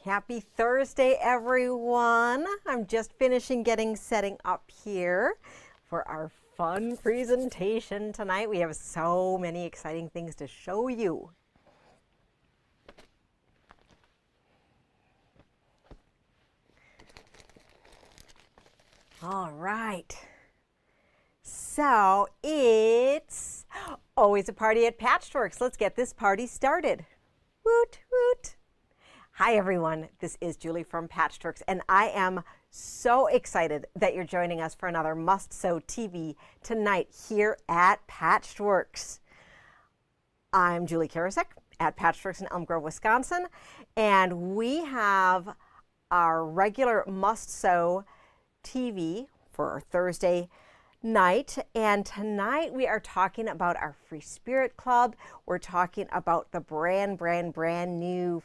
Happy Thursday, everyone. I'm just finishing setting up here for our fun presentation tonight. We have so many exciting things to show you. All right. So it's always a party at Patchworks. Let's get this party started. Woot, woot. Hi, everyone. This is Julie from Patchworks, and I am so excited that you're joining us for another Must Sew TV tonight here at Patchworks. I'm Julie Karasek at Patchworks in Elm Grove, Wisconsin, and we have our regular Must Sew TV for our Thursday night, and tonight we are talking about our FreeSpirit Club. We're talking about the brand new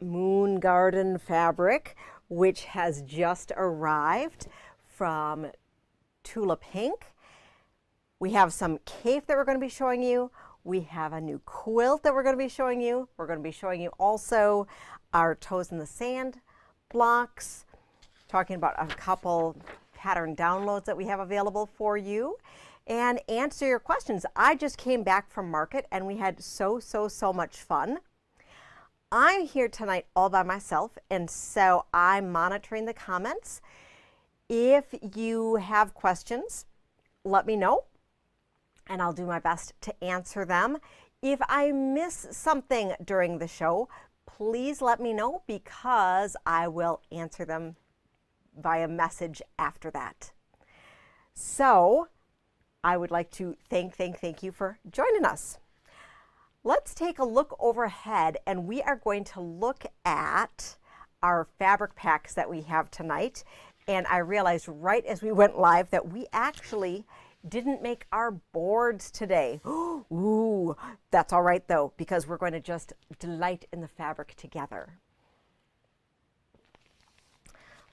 Moon Garden fabric, which has just arrived from Tula Pink. We have some cape that we're going to be showing you. We have a new quilt that we're going to be showing you. We're going to be showing you also our Toes in the Sand blocks, talking about a couple pattern downloads that we have available for you, and answer your questions. I just came back from market and we had so much fun. I'm here tonight all by myself, and so I'm monitoring the comments. If you have questions, let me know and I'll do my best to answer them. If I miss something during the show, please let me know, because I will answer them via message after that. So I would like to thank you for joining us. Let's take a look overhead, and we are going to look at our fabric packs that we have tonight. And I realized right as we went live that we actually didn't make our boards today. Ooh, that's all right though, because we're going to just delight in the fabric together.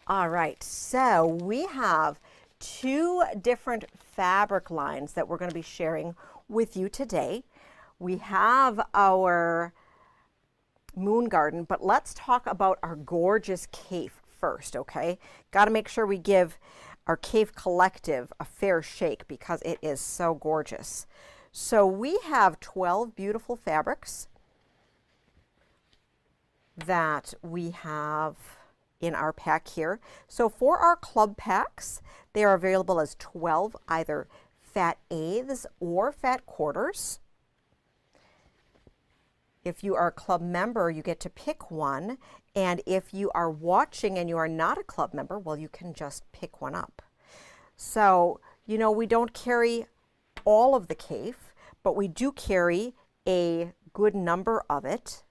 All right, so we have two different fabric lines that we're going to be sharing with you today. We have our Moon Garden, but let's talk about our gorgeous cape first, okay? Got to make sure we give our Cave Collective a fair shake because it is so gorgeous. So we have 12 beautiful fabrics that we have in our pack here. So for our club packs, they are available as 12 either fat eighths or fat quarters. If you are a club member, you get to pick one. And if you are watching and you are not a club member, well, you can just pick one up. So, you know, we don't carry all of the cape, but we do carry a good number of it.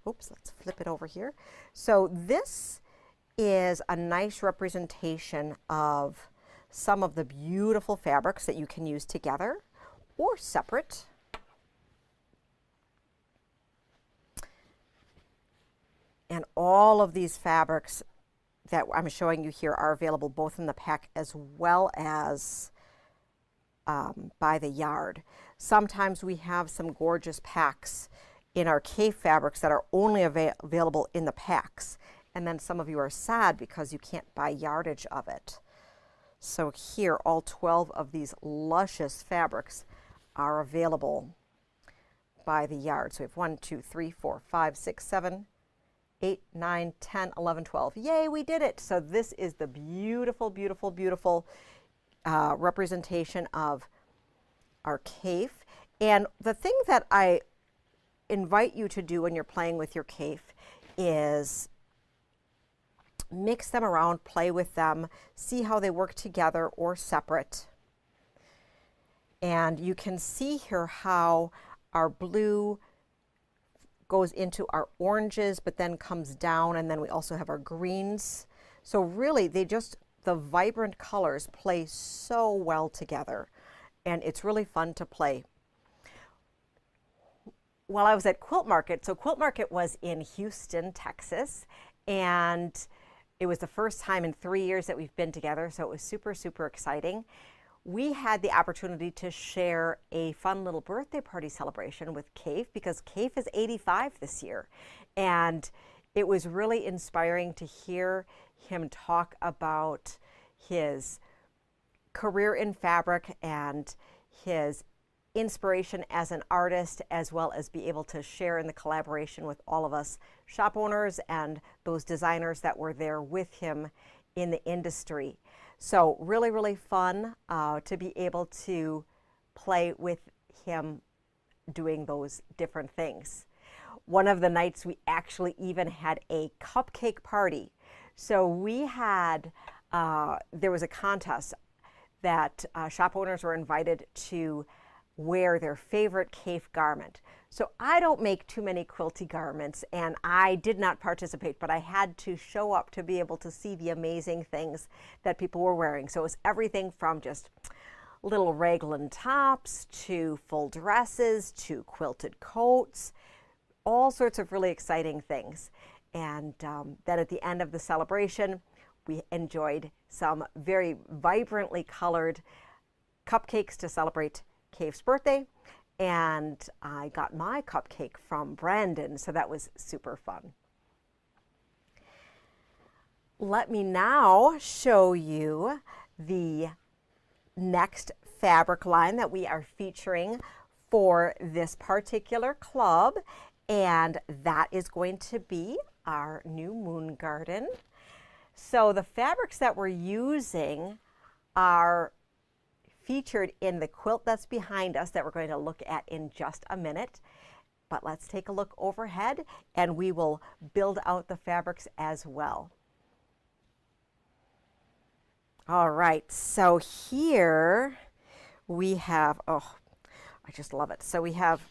Oops, let's flip it over here. So this is a nice representation of some of the beautiful fabrics that you can use together or separate. And all of these fabrics that I'm showing you here are available both in the pack as well as by the yard. Sometimes we have some gorgeous packs in our cave fabrics that are only available in the packs. And then some of you are sad because you can't buy yardage of it. So here, all 12 of these luscious fabrics are available by the yard. So we have 1, 2, 3, 4, 5, 6, 7, 8, 9, 10, 11, 12. Yay, we did it. So this is the beautiful representation of our cape. And the thing that I invite you to do when you're playing with your cape is mix them around, play with them, see how they work together or separate. And you can see here how our blue goes into our oranges, but then comes down, and then we also have our greens. So really, the vibrant colors play so well together, and it's really fun to play. While I was at Quilt Market, so Quilt Market was in Houston, Texas, and it was the first time in 3 years that we've been together, so it was super exciting. we had the opportunity to share a fun little birthday party celebration with Kaif, because Kaif is 85 this year. And it was really inspiring to hear him talk about his career in fabric and his inspiration as an artist, as well as be able to share in the collaboration with all of us shop owners and those designers that were there with him in the industry. So really, really fun to be able to play with him doing those different things. One of the nights we actually even had a cupcake party. So we had, there was a contest that shop owners were invited to wear their favorite Kaif garment. So I don't make too many quilty garments, and I did not participate, but I had to show up to be able to see the amazing things that people were wearing. So it was everything from just little raglan tops to full dresses to quilted coats, all sorts of really exciting things. And then at the end of the celebration, we enjoyed some very vibrantly colored cupcakes to celebrate Kaif's birthday, and I got my cupcake from Brandon, so that was super fun. Let me now show you the next fabric line that we are featuring for this particular club, and that is going to be our new Moon Garden. So the fabrics that we're using are featured in the quilt that's behind us that we're going to look at in just a minute. But let's take a look overhead and we will build out the fabrics as well. All right, so here we have, oh, I just love it. So we have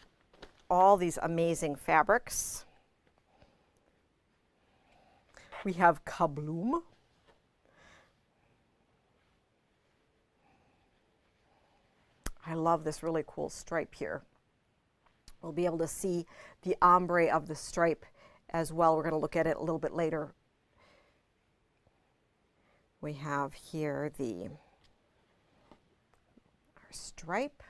all these amazing fabrics. We have Kabloom. I love this really cool stripe here. We'll be able to see the ombre of the stripe as well. We're going to look at it a little bit later. We have here our stripe.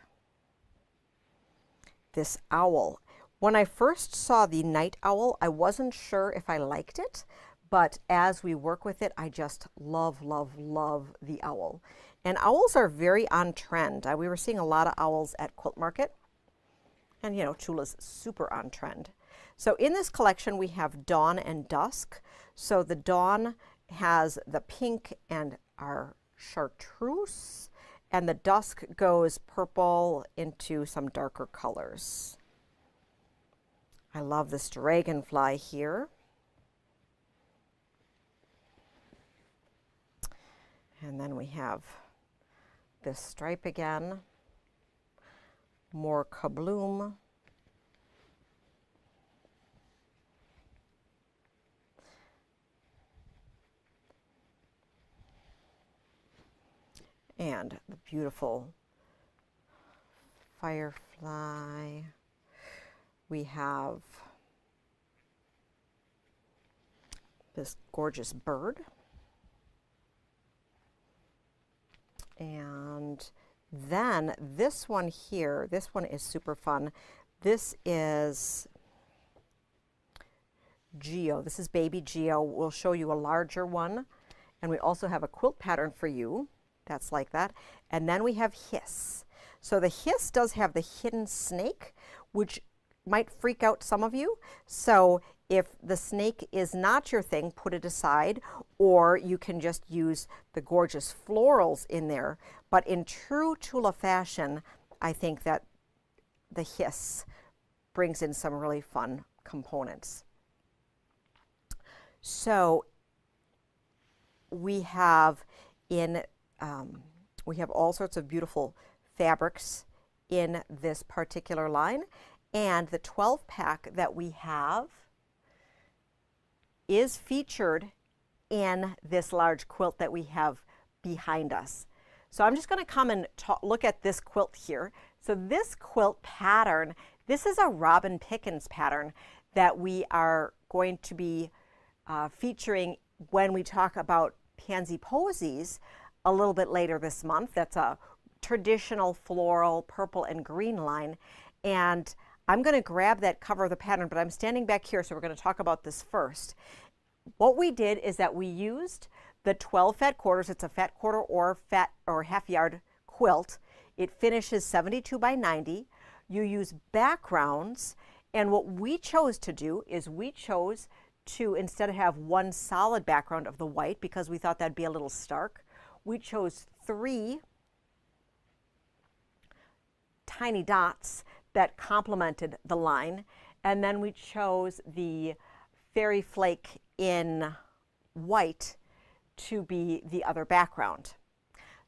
This owl. When I first saw the night owl, I wasn't sure if I liked it, but as we work with it, I just love, love, love the owl. And owls are very on trend. We were seeing a lot of owls at Quilt Market. And you know, Tula's super on trend. So in this collection, we have Dawn and Dusk. So the Dawn has the pink and our chartreuse, and the Dusk goes purple into some darker colors. I love this dragonfly here. And then we have this stripe again, more Kabloom. And the beautiful firefly. We have this gorgeous bird. And then this one here, this one is super fun. This is Geo. This is baby Geo. We'll show you a larger one. And we also have a quilt pattern for you that's like that. And then we have Hiss. So the Hiss does have the hidden snake, which might freak out some of you. So if the snake is not your thing, put it aside, or you can just use the gorgeous florals in there. But in true Tula fashion, I think that the Hiss brings in some really fun components. So we have all sorts of beautiful fabrics in this particular line, and the 12 pack that we have is featured in this large quilt that we have behind us. So I'm just going to come and look at this quilt here. So this quilt pattern, this is a Robin Pickens pattern that we are going to be featuring when we talk about Pansy Posies a little bit later this month. That's a traditional floral purple and green line. And I'm going to grab that cover of the pattern, but I'm standing back here, so we're going to talk about this first. What we did is that we used the 12 fat quarters. It's a fat quarter or half yard quilt. It finishes 72 by 90. You use backgrounds, and what we chose to do is we chose to, instead of have one solid background of the white, because we thought that'd be a little stark, we chose 3 tiny dots that complemented the line, and then we chose the fairy flake in white to be the other background.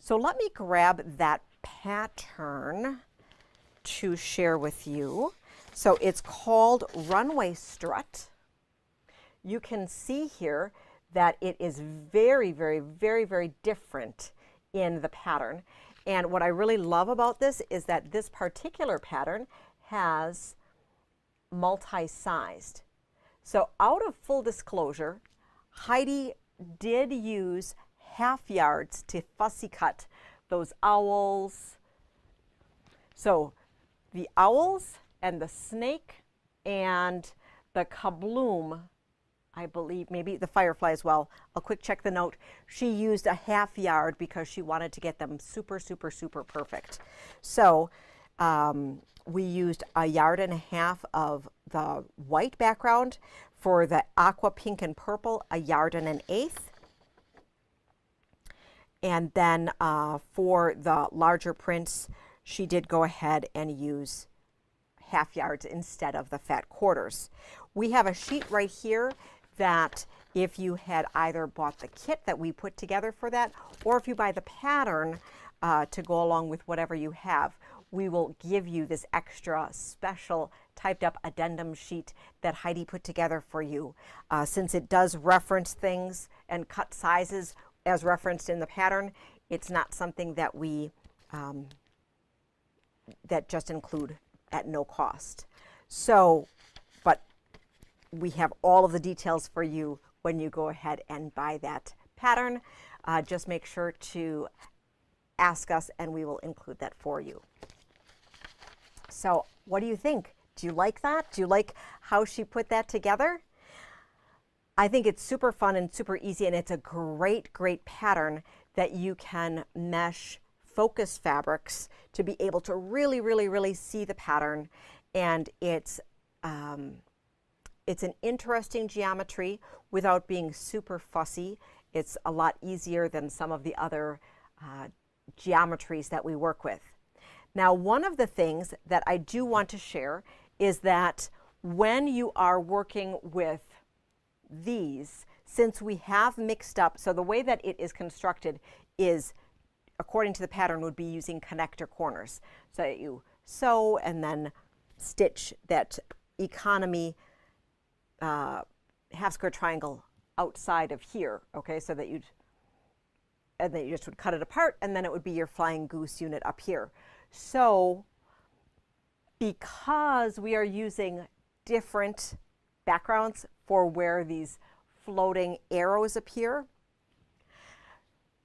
So let me grab that pattern to share with you. So it's called Runway Strut. You can see here that it is very, very, very, very different in the pattern. And what I really love about this is that this particular pattern has multi-sized. So out of full disclosure, Heidi did use half yards to fussy cut those owls. So the owls and the snake and the kabloom, I believe, maybe the firefly as well. I'll quick check the note. She used a half yard because she wanted to get them super, super, super perfect. So we used a yard and a half of the white background. For the aqua pink and purple, a yard and an eighth. And then for the larger prints, she did go ahead and use half yards instead of the fat quarters. We have a sheet right here that if you had either bought the kit that we put together for that, or if you buy the pattern to go along with whatever you have, we will give you this extra special typed up addendum sheet that Heidi put together for you. Since it does reference things and cut sizes as referenced in the pattern, it's not something that we that just include at no cost. So, but we have all of the details for you when you go ahead and buy that pattern. Just make sure to ask us and we will include that for you. So what do you think? Do you like that? Do you like how she put that together? I think it's super fun and super easy, and it's a great, great pattern that you can mesh focus fabrics to be able to really, really, really see the pattern. And it's an interesting geometry without being super fussy. It's a lot easier than some of the other geometries that we work with. Now, one of the things that I do want to share is that when you are working with these, since we have mixed up, so the way that it is constructed is, according to the pattern, would be using connector corners. So that you sew and then stitch that economy half square triangle outside of here, okay, so that and then you just would cut it apart, and then it would be your flying goose unit up here. So because we are using different backgrounds for where these floating arrows appear,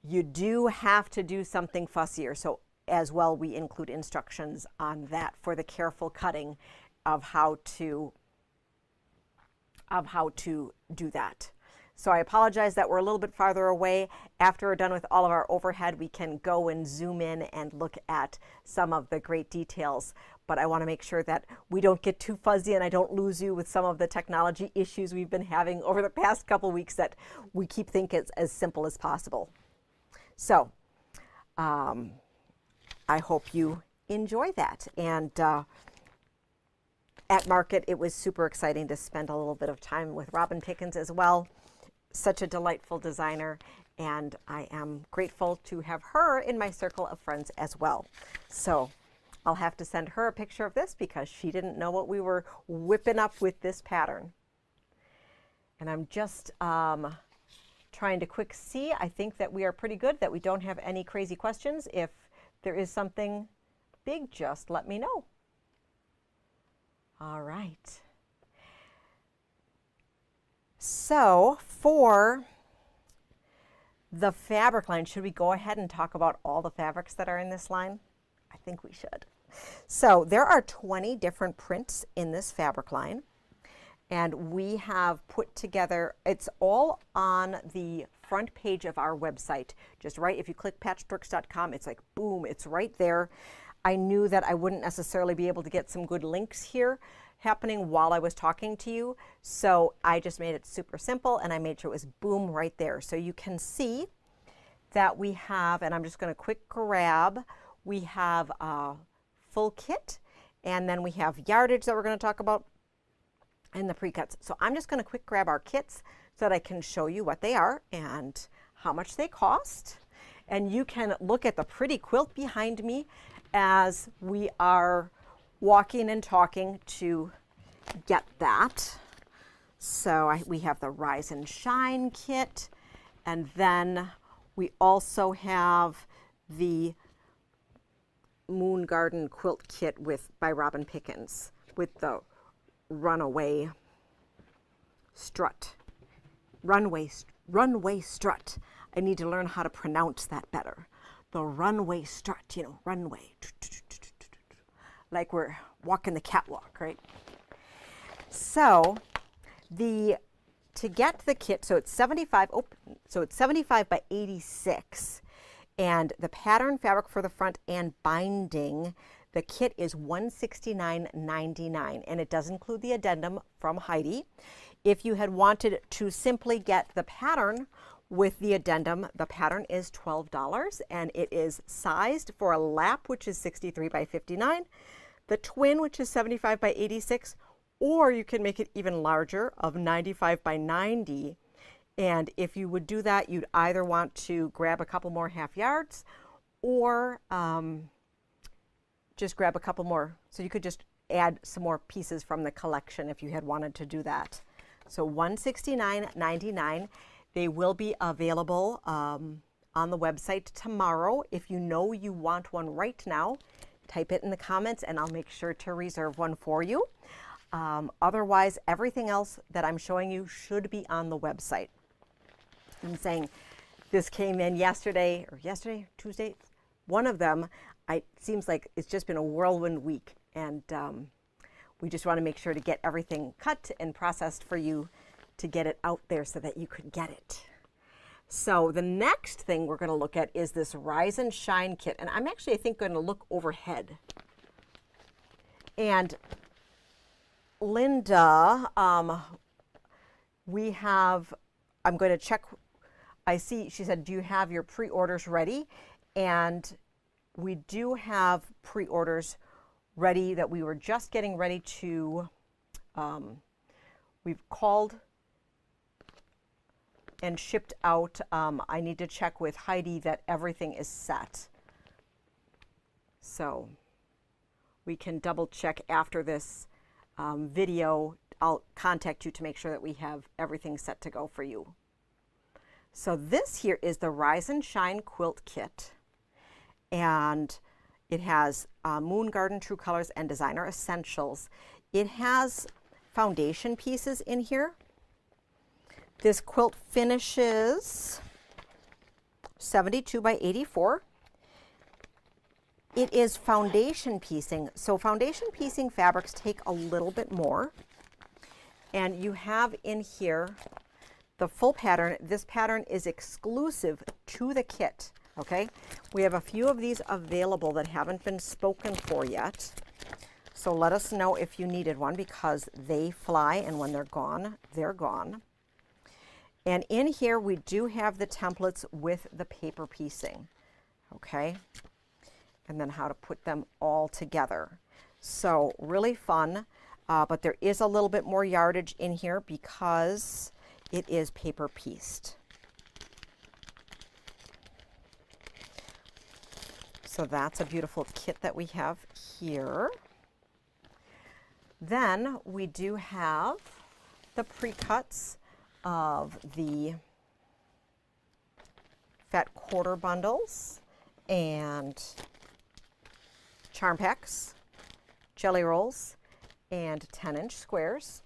you do have to do something fussier. So as well, we include instructions on that for the careful cutting of how to do that. So I apologize that we're a little bit farther away. After we're done with all of our overhead, we can go and zoom in and look at some of the great details. But I want to make sure that we don't get too fuzzy and I don't lose you with some of the technology issues we've been having over the past couple weeks, that we keep things as simple as possible. So I hope you enjoy that. And at Market, it was super exciting to spend a little bit of time with Robin Pickens as well. Such a delightful designer, and I am grateful to have her in my circle of friends as well. So I'll have to send her a picture of this because she didn't know what we were whipping up with this pattern. And I'm just trying to quick see. I think that we are pretty good, that we don't have any crazy questions. If there is something big, just let me know. All right. So for The fabric line, should we go ahead and talk about all the fabrics that are in this line? I think we should. So there are 20 different prints in this fabric line, and we have put together, it's all on the front page of our website. Just right, if you click patchworks.com, it's like boom, it's right there. I knew that I wouldn't necessarily be able to get some good links here happening while I was talking to you, so I just made it super simple and I made sure it was boom right there. So you can see that we have, and I'm just going to quick grab, we have a full kit, and then we have yardage that we're going to talk about, and the pre-cuts. So I'm just going to quick grab our kits so that I can show you what they are and how much they cost. And you can look at the pretty quilt behind me as we are walking and talking to get that. So we have the Rise and Shine kit, and then we also have the Moon Garden quilt kit by Robin Pickens with the runway strut. Runway strut. I need to learn how to pronounce that better. The runway strut, you know, runway. Like we're walking the catwalk, right? So to get the kit, so it's 75 by 86, and the pattern fabric for the front and binding, the kit is $169.99, and it does include the addendum from Heidi. If you had wanted to simply get the pattern with the addendum, the pattern is $12, and it is sized for a lap, which is 63 by 59, the twin, which is 75 by 86, or you can make it even larger of 95 by 90. And if you would do that, you'd either want to grab a couple more half yards or just grab a couple more. So you could just add some more pieces from the collection if you had wanted to do that. So $169.99. They will be available on the website tomorrow. If you know you want one right now, type it in the comments and I'll make sure to reserve one for you. Otherwise, everything else that I'm showing you should be on the website. I'm saying this came in yesterday, Tuesday, one of them. It seems like it's just been a whirlwind week, and we just want to make sure to get everything cut and processed for you to get it out there so that you could get it. So the next thing we're going to look at is this Rise and Shine kit, and I'm actually, I think, going to look overhead. And Linda, I'm going to check. I see, she said, do you have your pre-orders ready? And we do have pre-orders ready that we were just getting ready to, we've called and shipped out. I need to check with Heidi that everything is set. So we can double check after this video. I'll contact you to make sure that we have everything set to go for you. So this here is the Rise and Shine quilt kit, and it has Moon Garden True Colors and Designer Essentials. It has foundation pieces in here. This quilt finishes 72 by 84. It is foundation piecing. So foundation piecing fabrics take a little bit more. And you have in here the full pattern. This pattern is exclusive to the kit, okay? We have a few of these available that haven't been spoken for yet. So let us know if you needed one, because they fly, and when they're gone, they're gone. And in here we do have the templates with the paper piecing, okay? And then how to put them all together. So really fun, but there is a little bit more yardage in here because it is paper pieced. So that's a beautiful kit that we have here. Then we do have the pre-cuts of the fat quarter bundles and charm packs, jelly rolls, and 10-inch squares.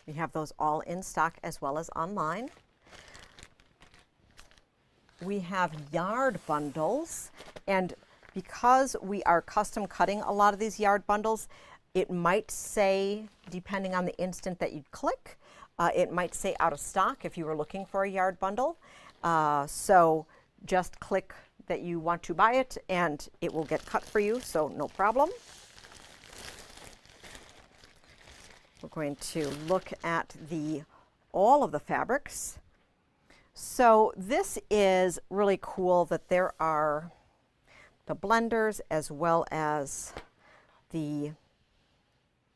We have those all in stock as well as online. we have yard bundles, and because we are custom cutting a lot of these yard bundles, it might say, depending on the instant that you click, it might say out of stock if you were looking for a yard bundle. So just click that you want to buy it and it will get cut for you, so no problem. We're going to look at all of the fabrics. So this is really cool that there are the blenders as well as the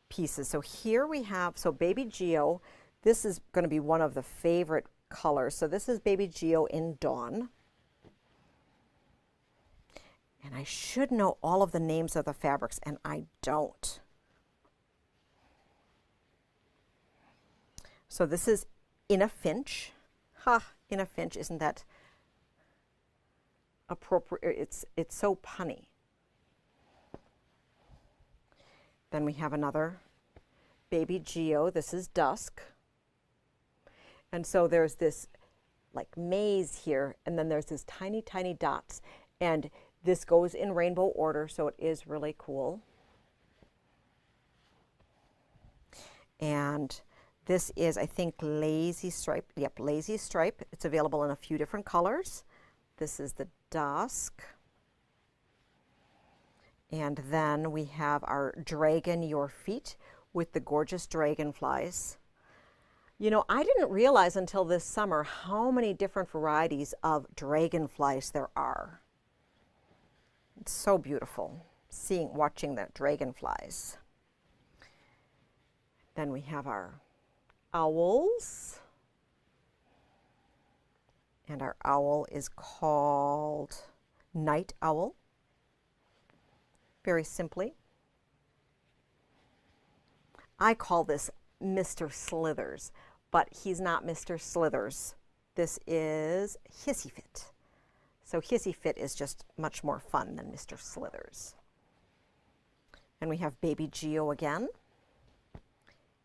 pieces. So here we have, so Baby Geo, this is going to be one of the favorite colors. So this is Baby Geo in Dawn. And I should know all of the names of the fabrics, and I don't. So this is In a Finch. Ha, In a Finch, isn't that appropriate? It's so punny. Then we have another Baby Geo. This is Dusk. And so there's this like maze here, and then there's this tiny, tiny dots. And this goes in rainbow order, so it is really cool. And this is, I think, Lazy Stripe. Yep, Lazy Stripe. It's available in a few different colors. This is the Dusk. And then we have our Dragon Your Feet with the gorgeous dragonflies. You know, I didn't realize until this summer how many different varieties of dragonflies there are. It's so beautiful watching the dragonflies. Then we have our owls. And our owl is called Night Owl. Very simply. I call this Mr. Slithers, but he's not Mr. Slithers. This is Hissy Fit. So Hissy Fit is just much more fun than Mr. Slithers. And we have Baby Geo again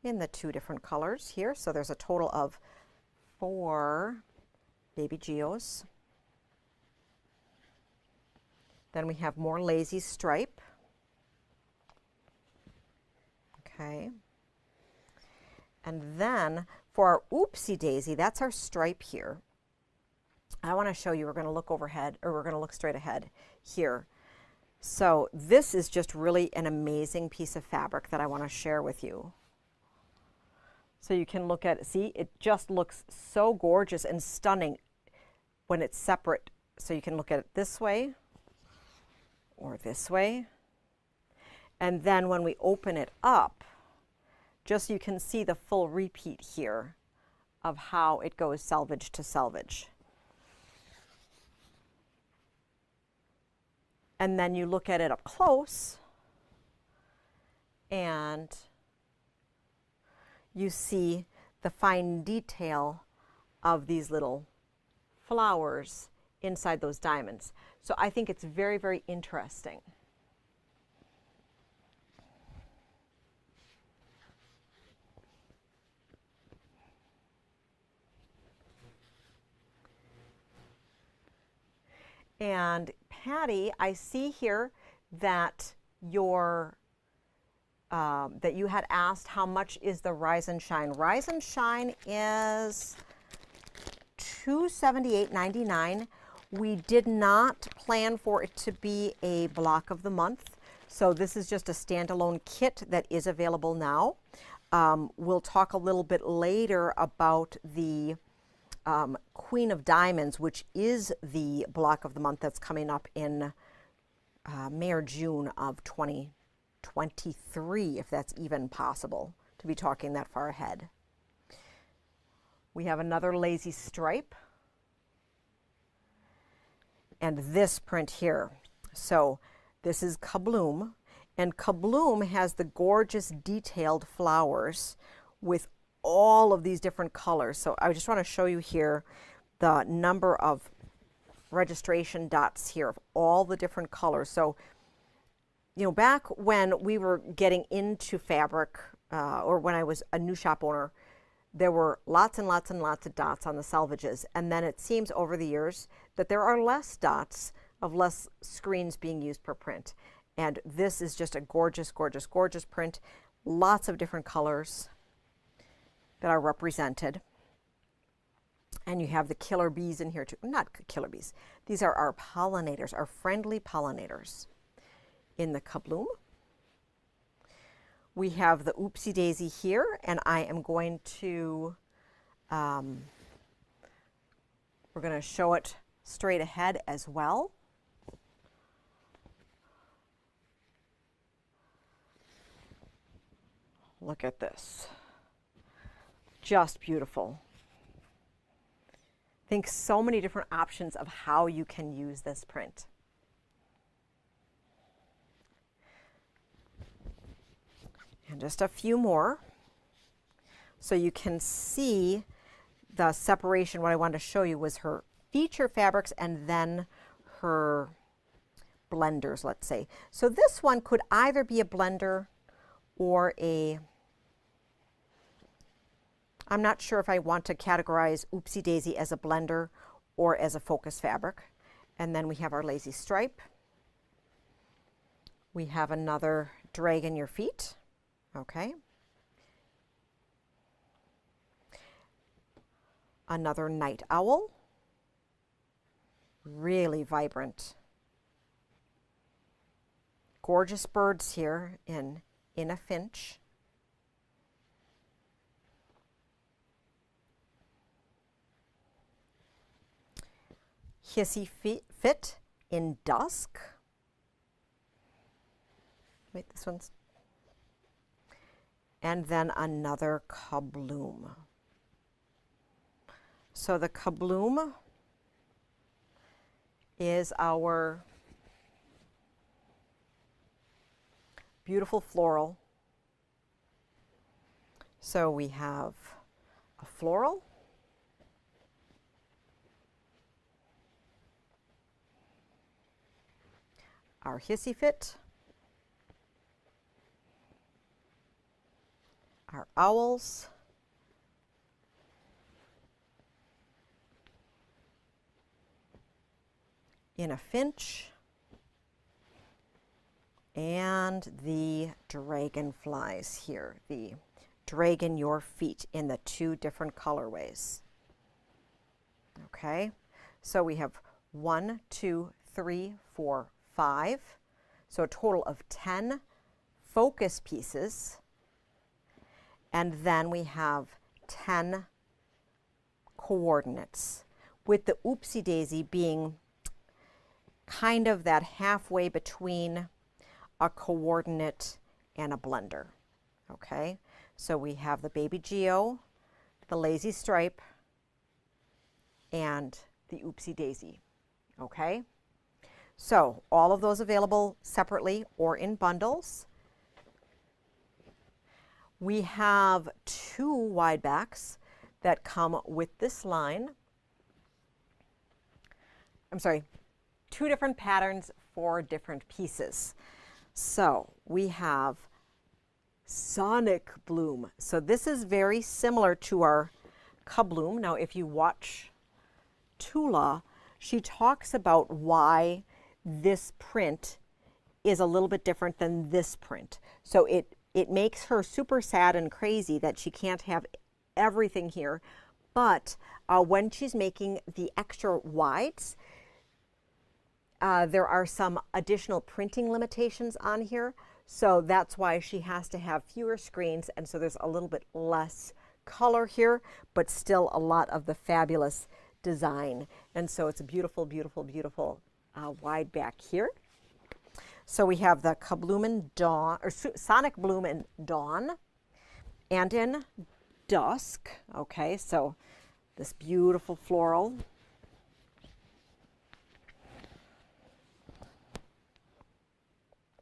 in the two different colors here. So there's a total of 4 Baby Geos. Then we have more Lazy Stripe. Okay. And then for our Oopsie Daisy, that's our stripe here. I want to show you, we're going to look overhead, or we're going to look straight ahead here. So this is just really an amazing piece of fabric that I want to share with you. So you can look at it. See, it just looks so gorgeous and stunning when it's separate. So you can look at it this way or this way. And then when we open it up, just so you can see the full repeat here of how it goes selvage to selvage. And then you look at it up close and you see the fine detail of these little flowers inside those diamonds. So I think it's very, very interesting. And Patty, I see here that that you had asked how much is the Rise and Shine. Rise and Shine is $278.99. We did not plan for it to be a block of the month, so this is just a standalone kit that is available now. We'll talk a little bit later about the Queen of Diamonds, which is the block of the month that's coming up in May or June of 2023, if that's even possible to be talking that far ahead. We have another Lazy Stripe and this print here. So this is Kabloom, and Kabloom has the gorgeous detailed flowers with all of these different colors. So I just want to show you here the number of registration dots here of all the different colors. So, you know, back when we were getting into fabric, or when I was a new shop owner, there were lots and lots and lots of dots on the selvages. And then it seems over the years that there are less dots of less screens being used per print. And this is just a gorgeous, gorgeous, gorgeous print. Lots of different colors that are represented. And you have the killer bees in here too. Not killer bees. These are our pollinators, our friendly pollinators in the kabloom. We have the oopsie daisy here, and I am going to, we're going to show it straight ahead as well. Look at this. Just beautiful. Think so many different options of how you can use this print. And just a few more so you can see the separation. What I wanted to show you was her feature fabrics and then her blenders, let's say. So this one could either be a blender or a, I'm not sure if I want to categorize Oopsie Daisy as a blender or as a focus fabric. And then we have our lazy stripe. We have another dragon your feet. Okay. Another night owl. Really vibrant. Gorgeous birds here in a finch. Hissy fit in dusk. Wait, this one's. And then another kabloom. So the kabloom is our beautiful floral. So we have a floral, our hissy fit, our owls, in a finch, and the dragonflies here, the dragon your feet in the two different colorways. Okay, so we have 1, 2, 3, 4, 5, so a total of 10 focus pieces. And then we have 10 coordinates, with the oopsie daisy being kind of that halfway between a coordinate and a blender. Okay, so we have the baby geo, the lazy stripe, and the oopsie daisy. Okay, so all of those available separately or in bundles. We have 2 wide backs that come with this line. I'm sorry, 2 different patterns for different pieces. So we have Sonic Bloom. So this is very similar to our kabloom. Now, if you watch Tula, she talks about why this print is a little bit different than this print. So it makes her super sad and crazy that she can't have everything here. But when she's making the extra wides, there are some additional printing limitations on here. So that's why she has to have fewer screens. And so there's a little bit less color here, but still a lot of the fabulous design. And so it's a beautiful, beautiful, beautiful wide back here. So we have the kabloom in dawn, or Sonic Bloom in dawn and in dusk. Okay, so this beautiful floral.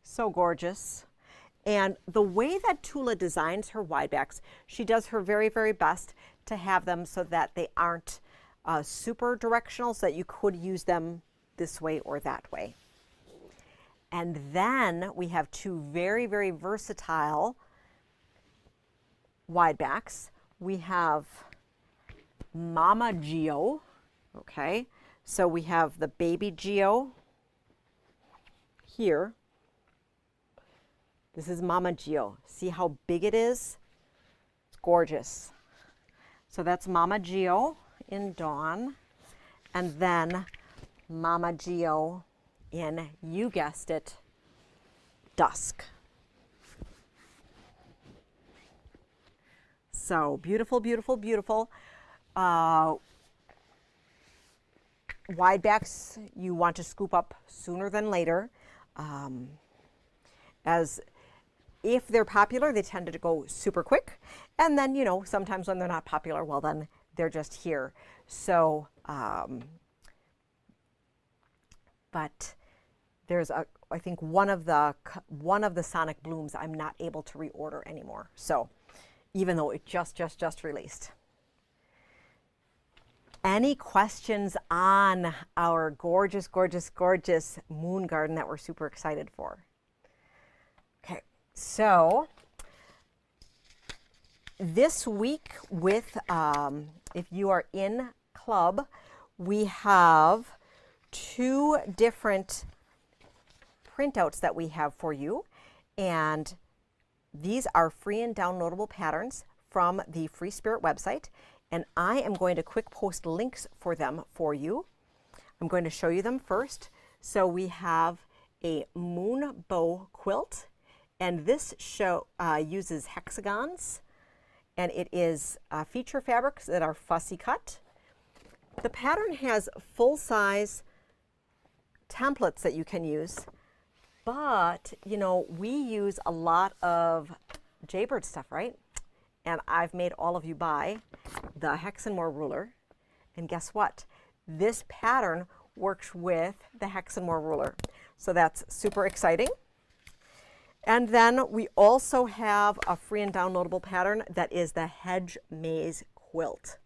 So gorgeous. And the way that Tula designs her wide backs, she does her very, very best to have them so that they aren't super directional, so that you could use them this way or that way. And then we have 2 very, very versatile wide backs. we have Mama Geo. Okay, so we have the baby Geo here. This is Mama Geo. See how big it is? It's gorgeous. So that's Mama Geo in Dawn. And then Mama Geo in, you guessed it, Dusk. So beautiful, beautiful, beautiful. Wide backs you want to scoop up sooner than later. As if they're popular, they tend to go super quick. And then, you know, sometimes when they're not popular, well, then they're just here. So, but there's I think one of the Sonic Blooms I'm not able to reorder anymore. So, even though it just released. Any questions on our gorgeous, gorgeous, gorgeous moon garden that we're super excited for? Okay, so this week with, if you are in club, we have 2 different printouts that we have for you. And these are free and downloadable patterns from the FreeSpirit website. And I am going to quick post links for them for you. I'm going to show you them first. So we have a moon bow quilt, and this uses hexagons, and it is feature fabrics that are fussy cut. The pattern has full-size templates that you can use, but you know, we use a lot of Jaybird stuff, right? And I've made all of you buy the Hex and More ruler. And guess what? This pattern works with the Hex and More ruler. So that's super exciting. And then we also have a free and downloadable pattern that is the Hedge Maze quilt.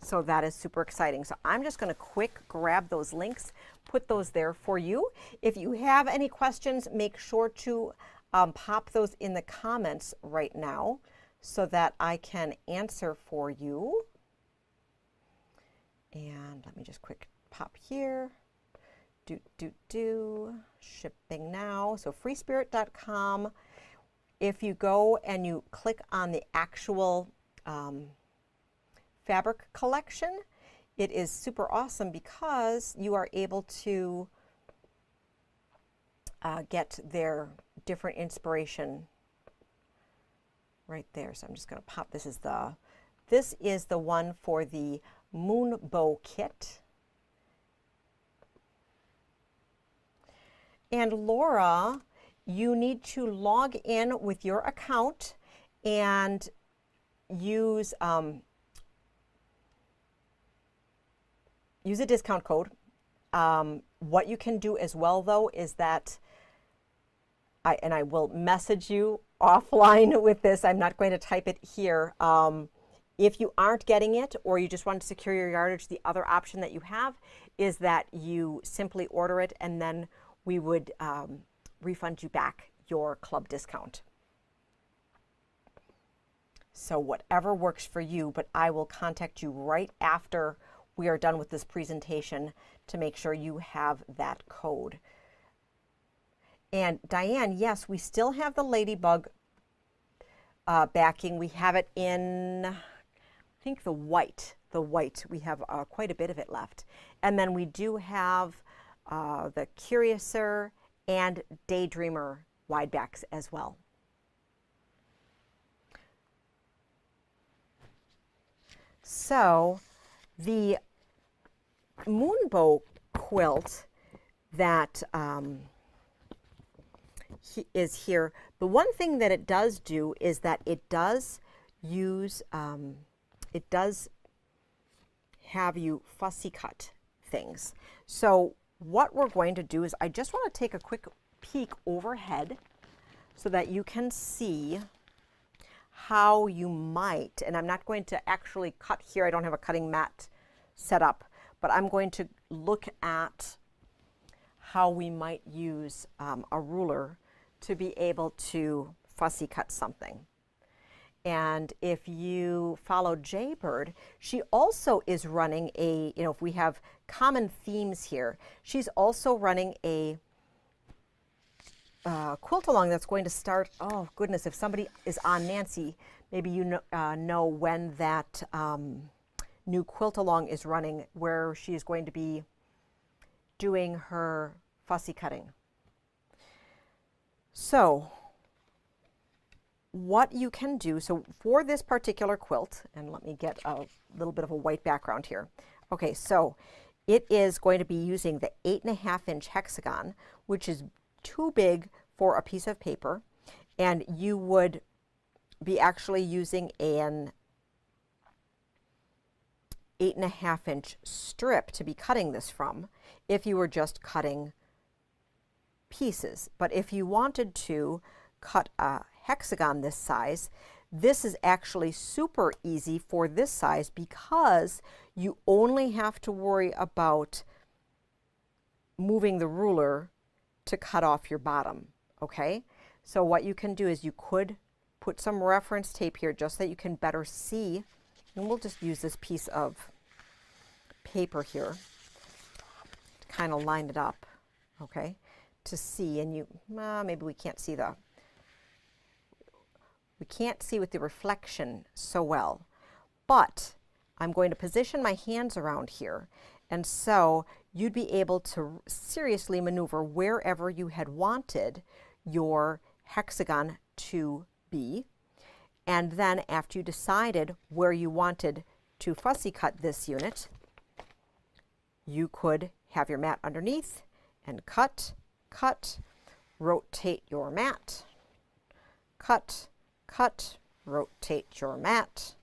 So that is super exciting. So I'm just going to quick grab those links, put those there for you. If you have any questions, make sure to pop those in the comments right now, so that I can answer for you. And let me just quick pop here. Shipping now. So freespirit.com. If you go and you click on the actual fabric collection, it is super awesome because you are able to get their different inspiration right there. So I'm just going to pop. This is the one for the moon bow kit. And Laura, you need to log in with your account and use a discount code. What you can do as well, though, is that I will message you offline with this. I'm not going to type it here. If you aren't getting it, or you just want to secure your yardage, the other option that you have is that you simply order it, and then we would refund you back your club discount. So whatever works for you, but I will contact you right after we are done with this presentation to make sure you have that code. And Diane, yes, we still have the ladybug backing. We have it in, I think, the white. The white, we have quite a bit of it left. And then we do have the Curiouser and Daydreamer wide backs as well. So the moonbow quilt that is here, the one thing that it does do is that it does use, it does have you fussy cut things. So what we're going to do is, I just want to take a quick peek overhead so that you can see how you might, and I'm not going to actually cut here, I don't have a cutting mat set up, but I'm going to look at how we might use a ruler to be able to fussy cut something. And if you follow Jaybird, she also is running a, if we have common themes here, she's also running a quilt along that's going to start, oh goodness, if somebody is on Nancy, maybe you know when that new quilt along is running, where she's going to be doing her fussy cutting. So what you can do, so for this particular quilt, and let me get a little bit of a white background here. Okay, so it is going to be using the 8.5-inch hexagon, which is too big for a piece of paper, and you would be actually using an 8.5-inch strip to be cutting this from if you were just cutting pieces. But if you wanted to cut a hexagon this size, this is actually super easy for this size, because you only have to worry about moving the ruler to cut off your bottom. Okay, so what you can do is you could put some reference tape here just so that you can better see, and we'll just use this piece of paper here to kind of line it up, okay, to see. And you maybe we can't see with the reflection so well, but I'm going to position my hands around here, and so you'd be able to seriously maneuver wherever you had wanted your hexagon to be. And then after you decided where you wanted to fussy cut this unit, you could have your mat underneath and cut, cut, rotate your mat, cut, cut, rotate your mat,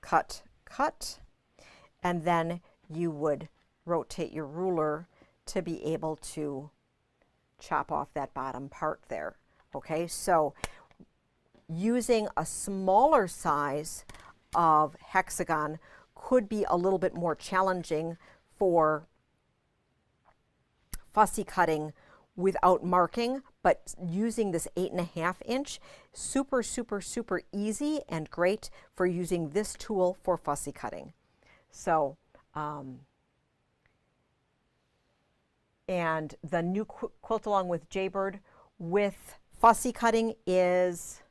cut, cut, and then you would rotate your ruler to be able to chop off that bottom part there. Okay, so using a smaller size of hexagon could be a little bit more challenging for fussy cutting without marking, but using this 8.5-inch, super, super, super easy and great for using this tool for fussy cutting. So, and the new quilt along with Jaybird with fussy cutting is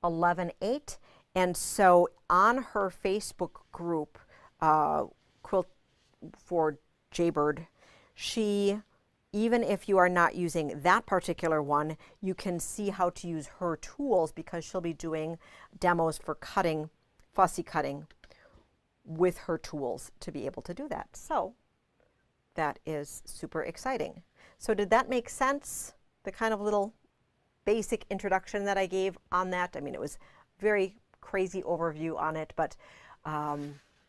11.8. And so on her Facebook group, Quilt for Jaybird, even if you are not using that particular one, you can see how to use her tools, because she'll be doing demos for cutting, fussy cutting, with her tools to be able to do that. So that is super exciting. So did that make sense? The kind of little basic introduction that I gave on that. I mean, it was very crazy overview on it, but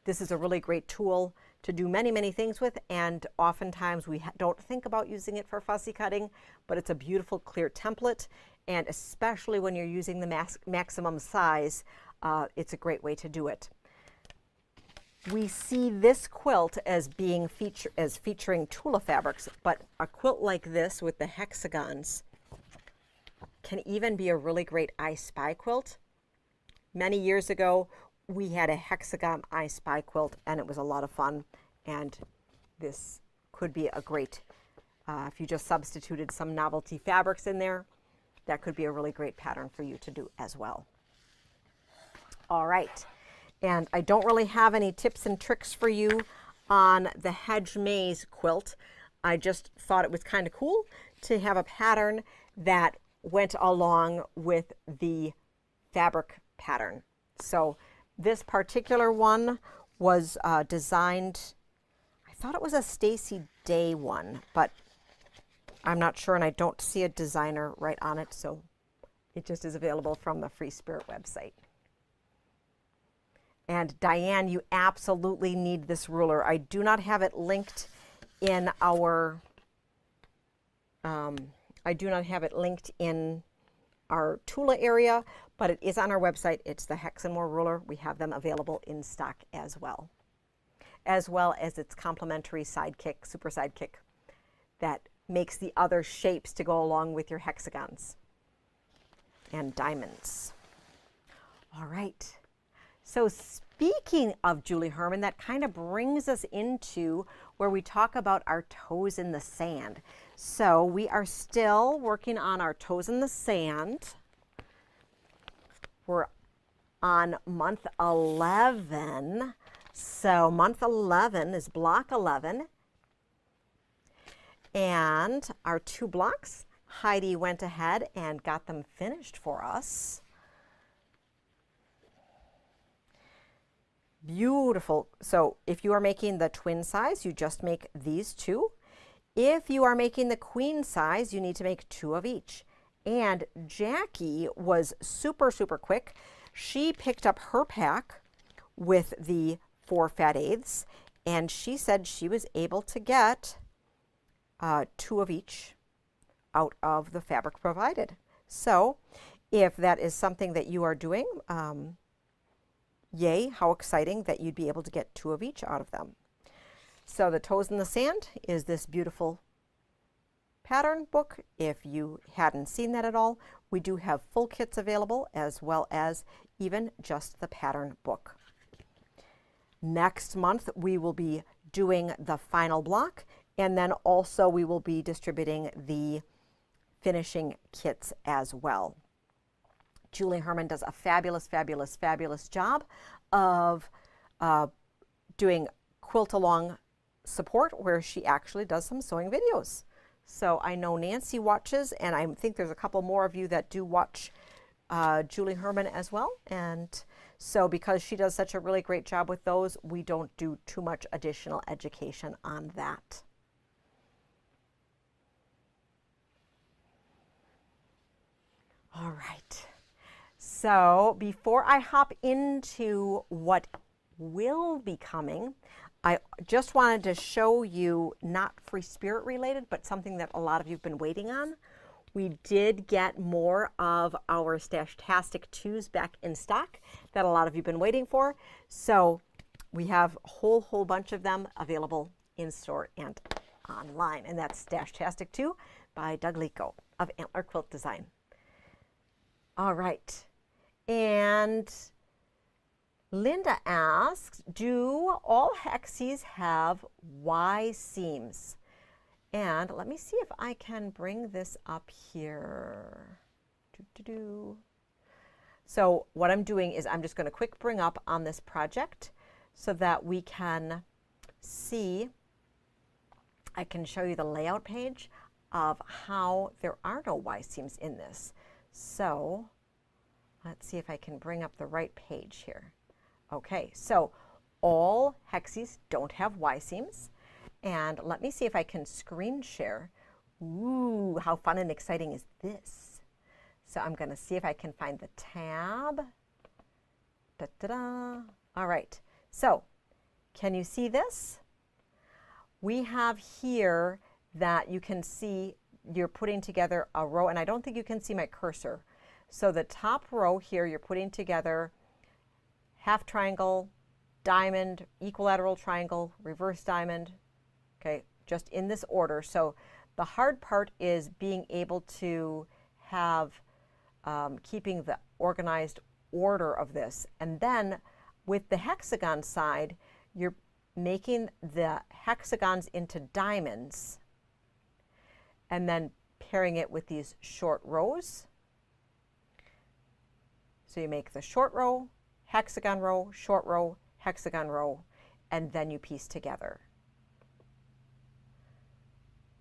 this is a really great tool to do many, many things with, and oftentimes we don't think about using it for fussy cutting, but it's a beautiful, clear template, and especially when you're using the maximum size, it's a great way to do it. We see this quilt as being featuring Tula fabrics, but a quilt like this with the hexagons can even be a really great I Spy quilt. Many years ago, we had a hexagon I Spy quilt, and it was a lot of fun, and this could be a great, if you just substituted some novelty fabrics in there, that could be a really great pattern for you to do as well. All right, and I don't really have any tips and tricks for you on the Hedge Maze quilt. I just thought it was kind of cool to have a pattern that went along with the fabric pattern. So this particular one was designed, I thought it was a Stacy Day one, but I'm not sure, and I don't see a designer right on it, so it just is available from the FreeSpirit website. And Diane, you absolutely need this ruler. I do not have it linked in our our Tula area, but it is on our website. It's the Hex and More ruler. We have them available in stock as well as its complementary sidekick, super sidekick, that makes the other shapes to go along with your hexagons and diamonds. All right. So speaking of Julie Herman, that kind of brings us into where we talk about our toes in the sand. So we are still working on our toes in the sand. We're on month 11. So month 11 is block 11. And our 2 blocks, Heidi went ahead and got them finished for us. Beautiful. So if you are making the twin size, you just make these 2. If you are making the queen size, you need to make 2 of each. And Jackie was super, super quick. She picked up her pack with the 4 fat eighths, and she said she was able to get 2 of each out of the fabric provided. So if that is something that you are doing, yay, how exciting that you'd be able to get 2 of each out of them. So the Toes in the Sand is this beautiful pattern book. If you hadn't seen that at all, we do have full kits available as well as even just the pattern book. Next month we will be doing the final block, and then also we will be distributing the finishing kits as well. Julie Herman does a fabulous, fabulous, fabulous job of doing quilt along support, where she actually does some sewing videos. So I know Nancy watches, and I think there's a couple more of you that do watch Julie Herman as well. And so because she does such a really great job with those, we don't do too much additional education on that. All right. So before I hop into what will be coming, I just wanted to show you, not Free Spirit related, but something that a lot of you have been waiting on. We did get more of our Stashtastic 2s back in stock that a lot of you have been waiting for. So we have a whole bunch of them available in store and online. And that's Stashtastic 2 by Doug Lico of Antler Quilt Design. All right. And Linda asks, do all hexies have Y seams? And let me see if I can bring this up here. So what I'm doing is I'm just going to quick bring up on this project so that we can see, I can show you the layout page of how there are no Y seams in this. So let's see if I can bring up the right page here. Okay, so all hexies don't have Y seams. And let me see if I can screen share. Ooh, how fun and exciting is this? So I'm going to see if I can find the tab. Da-da-da. All right, so can you see this? We have here that you can see you're putting together a row, and I don't think you can see my cursor. So the top row here, you're putting together half triangle, diamond, equilateral triangle, reverse diamond, okay, just in this order. So the hard part is being able to have, keeping the organized order of this. And then with the hexagon side, you're making the hexagons into diamonds and then pairing it with these short rows. So you make the short row, hexagon row, short row, hexagon row, and then you piece together.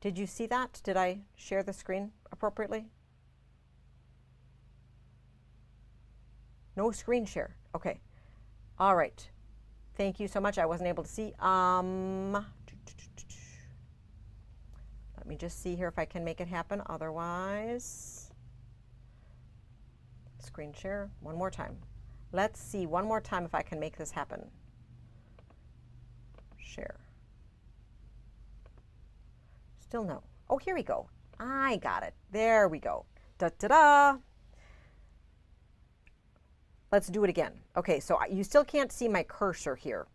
Did you see that? Did I share the screen appropriately? No screen share. Okay. All right. Thank you so much. I wasn't able to see. Let me just see here if I can make it happen. Otherwise, screen share one more time. Let's see one more time if I can make this happen. Share. Still no. Oh, here we go. I got it. There we go. Da-da-da. Let's do it again. Okay, so you still can't see my cursor here.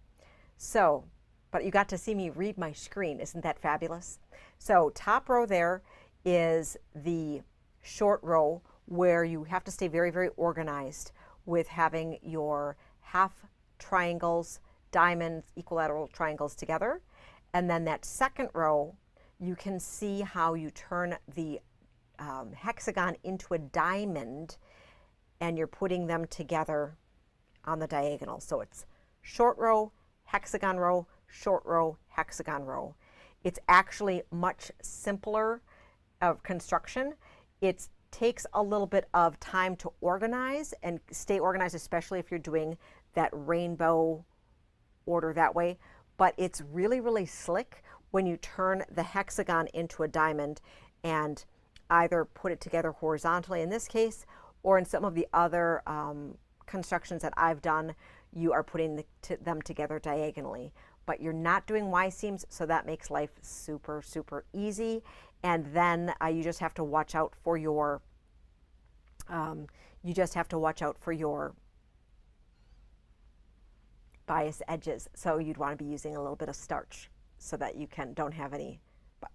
So, but you got to see me read my screen. Isn't that fabulous? So top row there is the short row where you have to stay very, very organized with having your half triangles, diamonds, equilateral triangles together. And then that second row, you can see how you turn the hexagon into a diamond, and you're putting them together on the diagonal. So it's short row, hexagon row, short row, hexagon row. It's actually much simpler of construction. It takes a little bit of time to organize and stay organized, especially if you're doing that rainbow order that way. But it's really, really slick when you turn the hexagon into a diamond and either put it together horizontally in this case, or in some of the other constructions that I've done, you are putting them together diagonally. But you're not doing Y seams, so that makes life super, super easy. And then you just have to watch out for your bias edges. So you'd want to be using a little bit of starch so that you don't have any,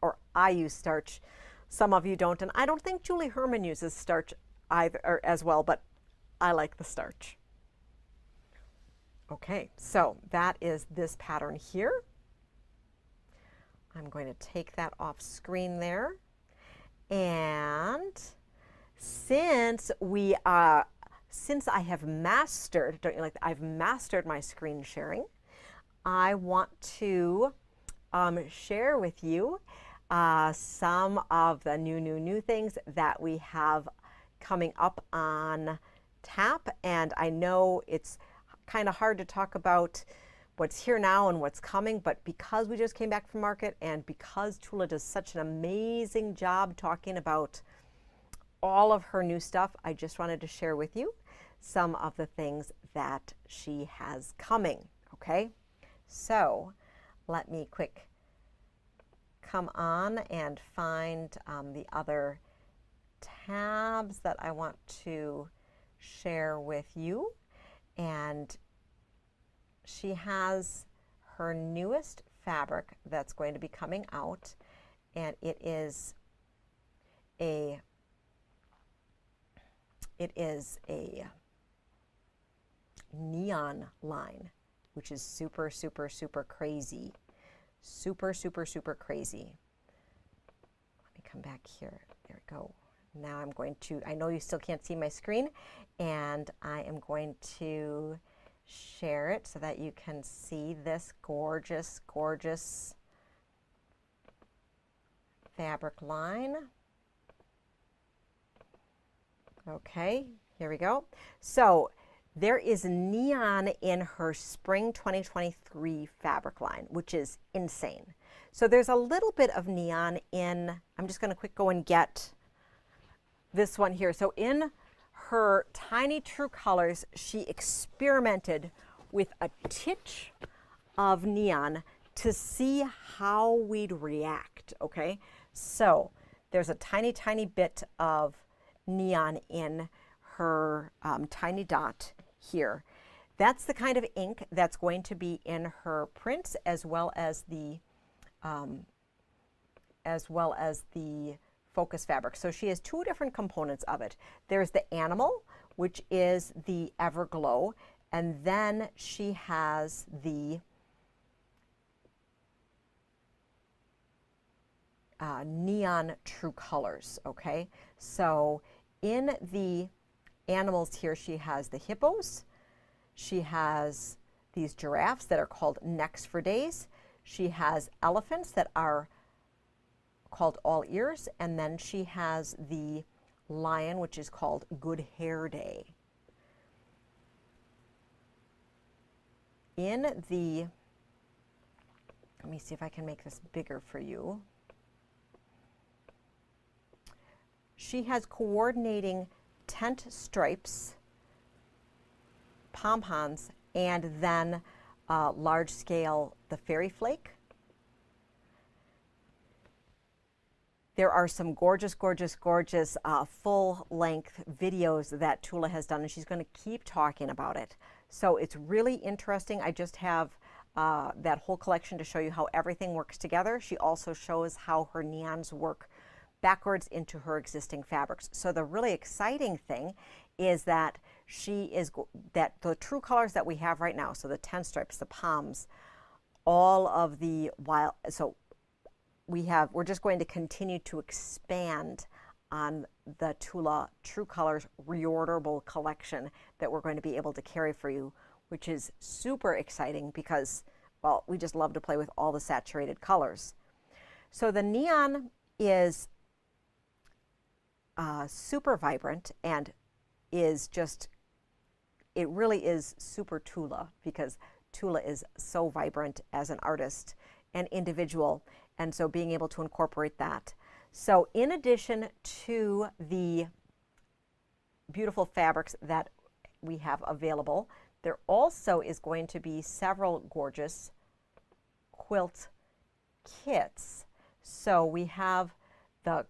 or I use starch. Some of you don't, and I don't think Julie Herman uses starch either or as well, but I like the starch. Okay, so that is this pattern here. I'm going to take that off screen there. And since I have mastered, don't you like that? I've mastered my screen sharing, I want to share with you some of the new things that we have coming up on tap. And I know it's kind of hard to talk about what's here now and what's coming, but because we just came back from market and because Tula does such an amazing job talking about all of her new stuff, I just wanted to share with you some of the things that she has coming. Okay, so let me quick come on and find the other tabs that I want to share with you. And she has her newest fabric that's going to be coming out, and it is a neon line, which is super, super, super crazy. Super, super, super crazy. Let me come back here. There we go. Now I'm going to, I know you still can't see my screen, and I am going to share it so that you can see this gorgeous, gorgeous fabric line. Okay, here we go. So there is neon in her spring 2023 fabric line, which is insane. So there's a little bit of neon in, I'm just going to quick go and get this one here. So in her Tiny True Colors, she experimented with a titch of neon to see how we'd react, okay? So there's a tiny, tiny bit of neon in her tiny dot here. That's the kind of ink that's going to be in her prints, as well as the focus fabric. So she has two different components of it. There's the animal, which is the Everglow, and then she has the Neon True Colors, okay? So in the animals here, she has the hippos, she has these giraffes that are called necks for days, she has elephants that are called all ears, and then she has the lion, which is called Good Hair Day. In the, let me see if I can make this bigger for you. She has coordinating tent stripes, pom-poms, and then large scale, the fairy flake. There are some gorgeous, gorgeous, gorgeous full-length videos that Tula has done, and she's going to keep talking about it. So it's really interesting. I just have that whole collection to show you how everything works together. She also shows how her neons work backwards into her existing fabrics. So the really exciting thing is that the true colors that we have right now, so the 10 stripes, the palms, all of the wild, so we're just going to continue to expand on the Tula True Colors reorderable collection that we're going to be able to carry for you, which is super exciting because, well, we just love to play with all the saturated colors. So the neon is super vibrant and is just, it really is super Tula, because Tula is so vibrant as an artist and individual, and so being able to incorporate that. So in addition to the beautiful fabrics that we have available, there also is going to be several gorgeous quilt kits. So we have the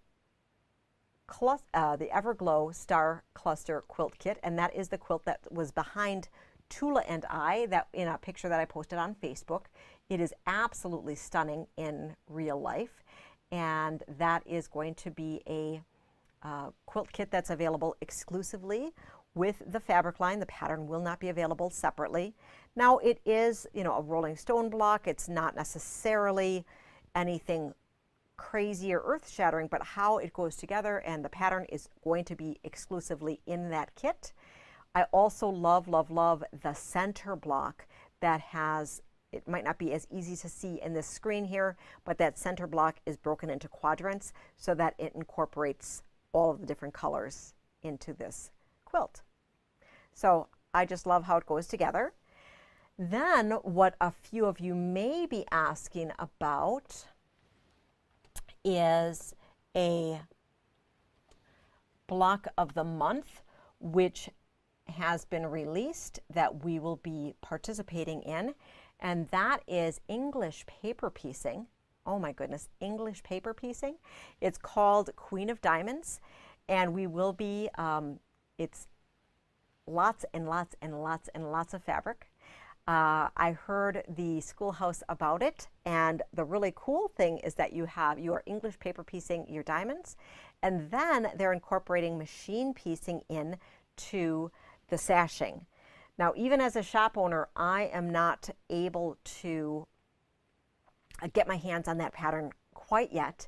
Everglow Star Cluster Quilt Kit, and that is the quilt that was behind Tula and I, that in a picture that I posted on Facebook. It is absolutely stunning in real life, and that is going to be a quilt kit that's available exclusively with the fabric line. The pattern will not be available separately. Now it is, you know, a rolling stone block. It's not necessarily anything crazy or earth-shattering, but how it goes together, and the pattern is going to be exclusively in that kit. I also love, love, love the center block that has, it might not be as easy to see in this screen here, but that center block is broken into quadrants so that it incorporates all of the different colors into this quilt. So I just love how it goes together. Then what a few of you may be asking about is a block of the month, which has been released, that we will be participating in, and that is English paper piecing. Oh my goodness, English paper piecing. It's called Queen of Diamonds, and we will be, it's lots and lots and lots and lots of fabric. I heard the schoolhouse about it, and the really cool thing is that you are English paper piecing your diamonds, and then they're incorporating machine piecing in to the sashing. Now, even as a shop owner, I am not able to get my hands on that pattern quite yet.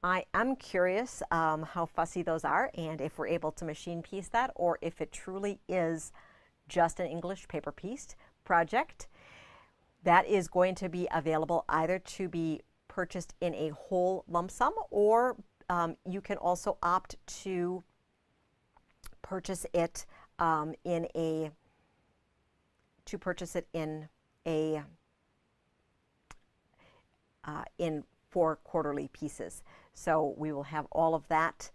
I am curious how fussy those are, and if we're able to machine piece that, or if it truly is just an English paper pieced project. That is going to be available either to be purchased in a whole lump sum, or you can also opt to purchase it in 4 quarterly pieces. So we will have all of that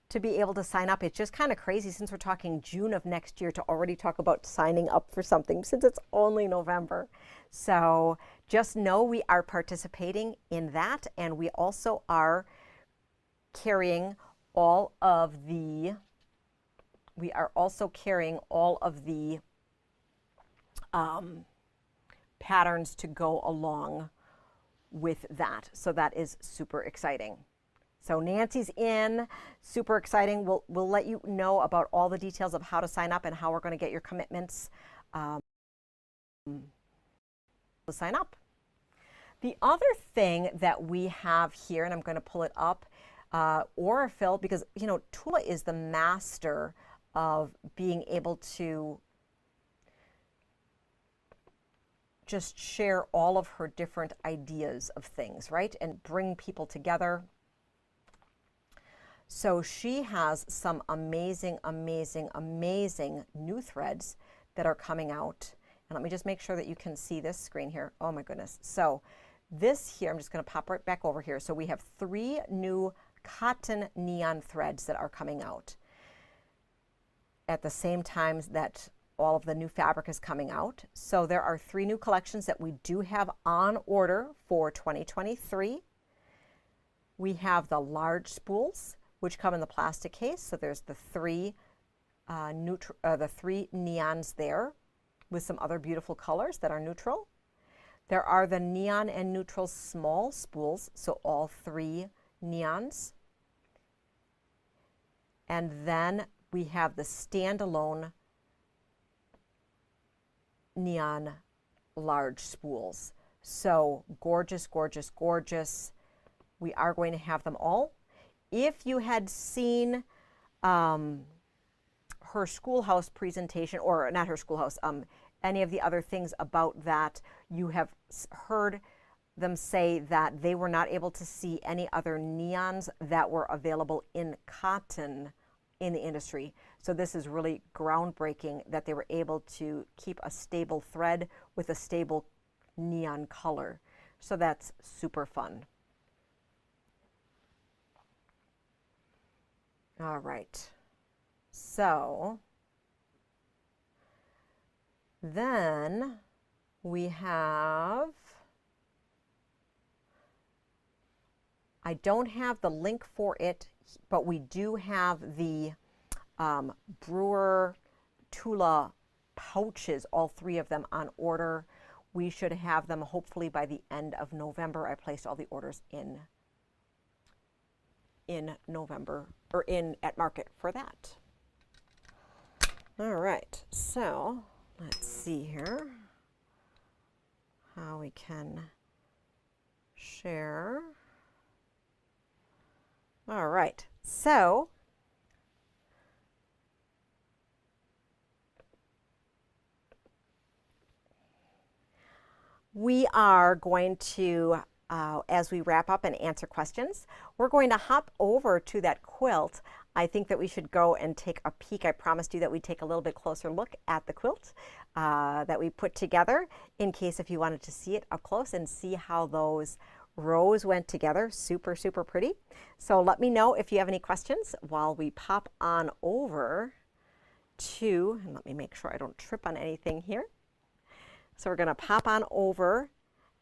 to be able to sign up. It's just kind of crazy, since we're talking June of next year, to already talk about signing up for something, since it's only November. So just know we are participating in that, and we also are carrying all of the patterns to go along with that. So that is super exciting. So Nancy's in, super exciting. We'll let you know about all the details of how to sign up and how we're going to get your commitments to sign up. The other thing that we have here, and I'm going to pull it up, or fill, because, you know, Tula is the master of being able to just share all of her different ideas of things, right? And bring people together. So she has some amazing, amazing, amazing new threads that are coming out. And let me just make sure that you can see this screen here. Oh my goodness. So this here, I'm just going to pop right back over here. So we have 3 new cotton neon threads that are coming out at the same time that all of the new fabric is coming out. So there are 3 new collections that we do have on order for 2023. We have the large spools, which come in the plastic case. So there's the 3 neons there with some other beautiful colors that are neutral. There are the neon and neutral small spools, so all 3 neons. And then we have the standalone neon large spools. So gorgeous, gorgeous, gorgeous. We are going to have them all. If you had seen her schoolhouse presentation, or not her schoolhouse, any of the other things about that, you have heard them say that they were not able to see any other neons that were available in cotton in the industry. So this is really groundbreaking that they were able to keep a stable thread with a stable neon color. So that's super fun. All right. So then we have, I don't have the link for it, but we do have the Brewer Tula pouches, all 3 of them on order. We should have them hopefully by the end of November. I placed all the orders in November, or at market for that. All right, so let's see here how we can share. All right, so we are going to, as we wrap up and answer questions, we're going to hop over to that quilt. I think that we should go and take a peek. I promised you that we'd take a little bit closer look at the quilt that we put together, in case if you wanted to see it up close and see how those rows went together. Super, super pretty. So let me know if you have any questions while we pop on over to, and let me make sure I don't trip on anything here. So we're going to pop on over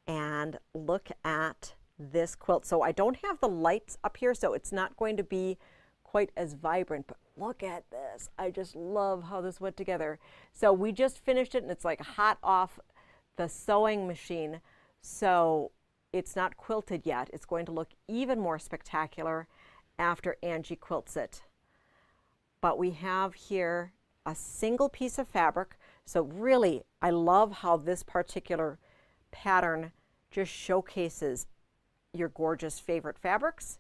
and look at this quilt. So I don't have the lights up here, so it's not going to be quite as vibrant, but look at this. I just love how this went together. So we just finished it and it's like hot off the sewing machine. So it's not quilted yet. It's going to look even more spectacular after Angie quilts it. But we have here a single piece of fabric. So really, I love how this particular pattern just showcases your gorgeous favorite fabrics.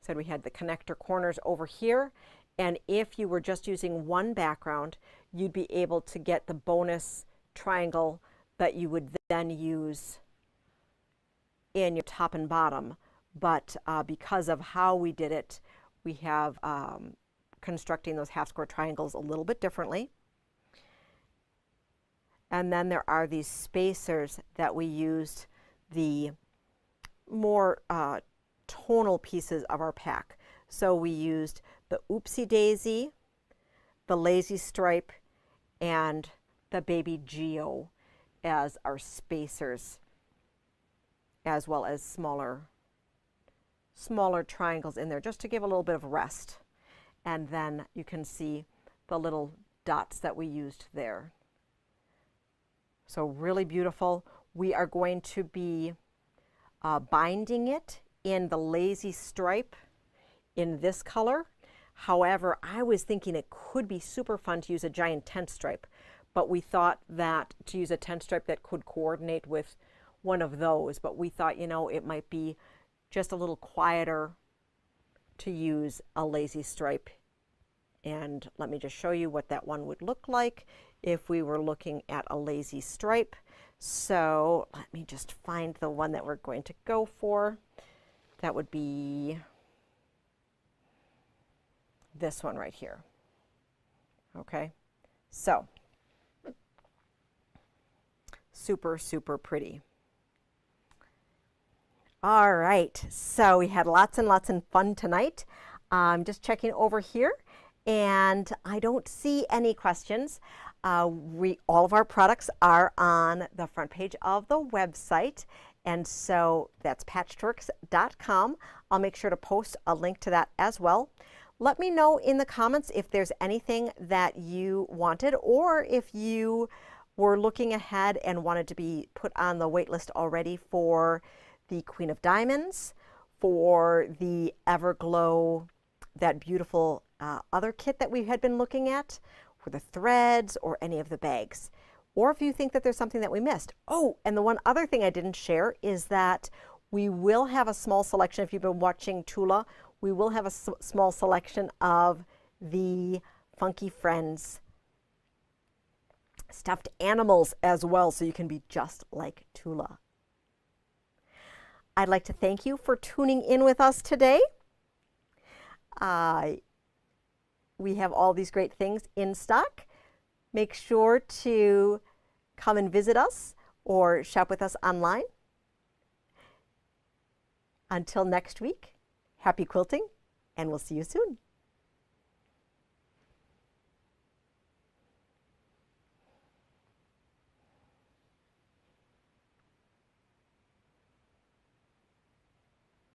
So we had the connector corners over here. And if you were just using one background, you'd be able to get the bonus triangle that you would then use in your top and bottom. But because of how we did it, we have constructing those half square triangles a little bit differently. And then there are these spacers that we used, the more tonal pieces of our pack. So we used the Oopsie Daisy, the Lazy Stripe, and the Baby Geo as our spacers, as well as smaller triangles in there, just to give a little bit of rest. And then you can see the little dots that we used there. So really beautiful. We are going to be binding it in the Lazy Stripe in this color. However, I was thinking it could be super fun to use a giant tent stripe, but we thought that to use a tent stripe that could coordinate with one of those, but we thought, you know, it might be just a little quieter to use a Lazy Stripe. And let me just show you what that one would look like if we were looking at a Lazy Stripe. So let me just find the one that we're going to go for. That would be this one right here. Okay, so super, super pretty. All right, so we had lots and lots of fun tonight. I'm just checking over here, and I don't see any questions. All of our products are on the front page of the website, and so that's patchworks.com. I'll make sure to post a link to that as well. Let me know in the comments if there's anything that you wanted, or if you were looking ahead and wanted to be put on the wait list already for the Queen of Diamonds, for the Everglow, that beautiful other kit that we had been looking at, for the threads, or any of the bags. or if you think that there's something that we missed. Oh, and the one other thing I didn't share is that we will have a small selection. If you've been watching Tula, we will have a small selection of the Funky Friends stuffed animals as well, so you can be just like Tula. I'd like to thank you for tuning in with us today. We have all these great things in stock. Make sure to come and visit us or shop with us online. Until next week, happy quilting, and we'll see you soon.